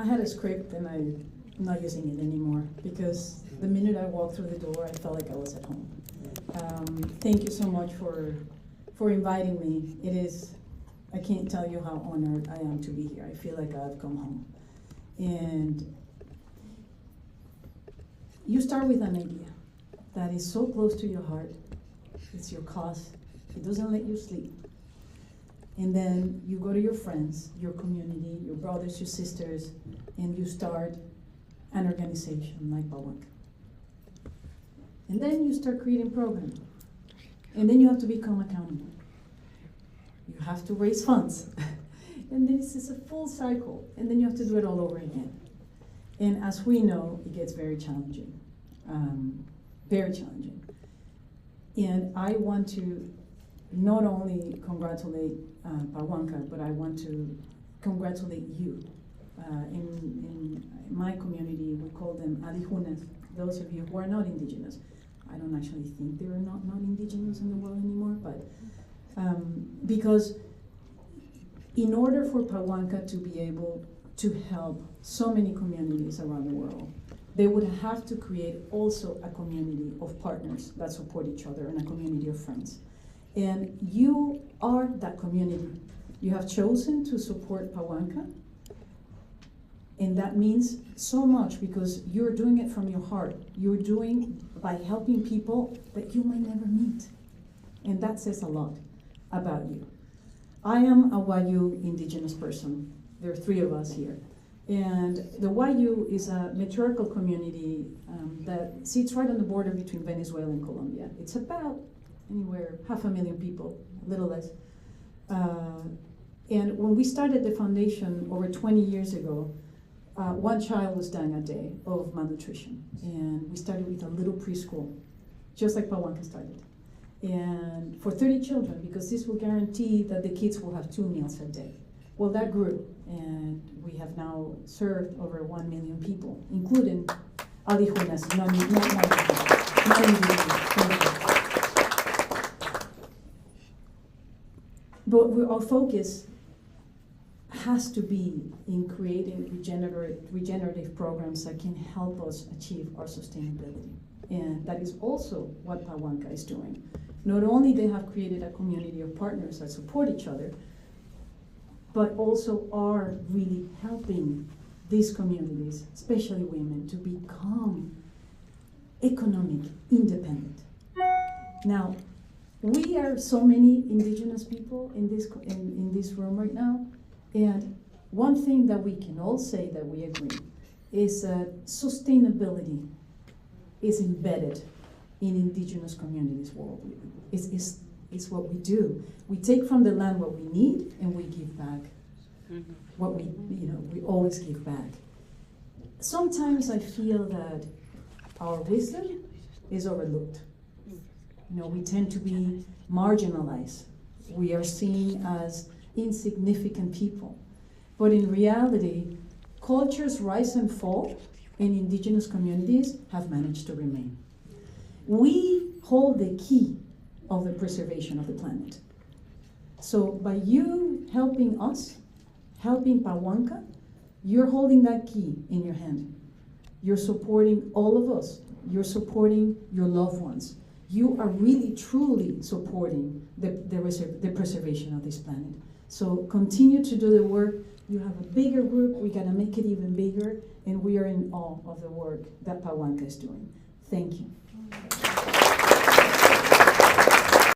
I had a script and I'm not using it anymore because the minute I walked through the door, I felt like I was at home. Thank you so much for inviting me. It is, I can't tell you how honored I am to be here. I feel like I've come home. And you start with an idea that is so close to your heart. It's your cause. It doesn't let you sleep. And then you go to your friends, your community, your brothers, your sisters, and you start an organization like Pawanka. And then you start creating programs. And then you have to become accountable. You have to raise funds. And then this is a full cycle. And then you have to do it all over again. And as we know, it gets very challenging. Very challenging. And I want to not only congratulate Pawanka, but I want to congratulate you. In my community, we call them indigenous, those of you who are not indigenous. I don't actually think there are not indigenous in the world anymore, but because in order for Pawanka to be able to help so many communities around the world, they would have to create also a community of partners that support each other and a community of friends. And you are that community. You have chosen to support Pawanka, and that means so much because you're doing it from your heart. You're doing by helping people that you might never meet. And that says a lot about you. I am a Wayu indigenous person. There are 3 of us here. And the Wayu is a matriarchal community that sits right on the border between Venezuela and Colombia. It's about anywhere 500,000 people, a little less. And when we started the foundation over 20 years ago, 1 child was dying a day of malnutrition. And we started with a little preschool, just like Pawanka started. And for 30 children, because this will guarantee that the kids will have 2 meals a day. Well, that grew, and we have now served over 1 million people, including indigenous, not indigenous. But our focus has to be in creating regenerative programs that can help us achieve our sustainability. And that is also what Pawanka is doing. Not only they have created a community of partners that support each other, but also are really helping these communities, especially women, to become economic independent. Now, we are so many indigenous people in this room right now, and one thing that we can all say that we agree is that sustainability is embedded in indigenous communities worldwide. It's what we do. We take from the land what we need and we give back. Mm-hmm. What we always give back. Sometimes I feel that our wisdom is overlooked. We tend to be marginalized. We are seen as insignificant people. But in reality, cultures rise and fall, and indigenous communities have managed to remain. We hold the key of the preservation of the planet. So by you helping us, helping Pawanka, you're holding that key in your hand. You're supporting all of us. You're supporting your loved ones. You are really, truly supporting the preservation of this planet. So continue to do the work. You have a bigger group. We gotta make it even bigger. And we are in awe of the work that Pawanka is doing. Thank you.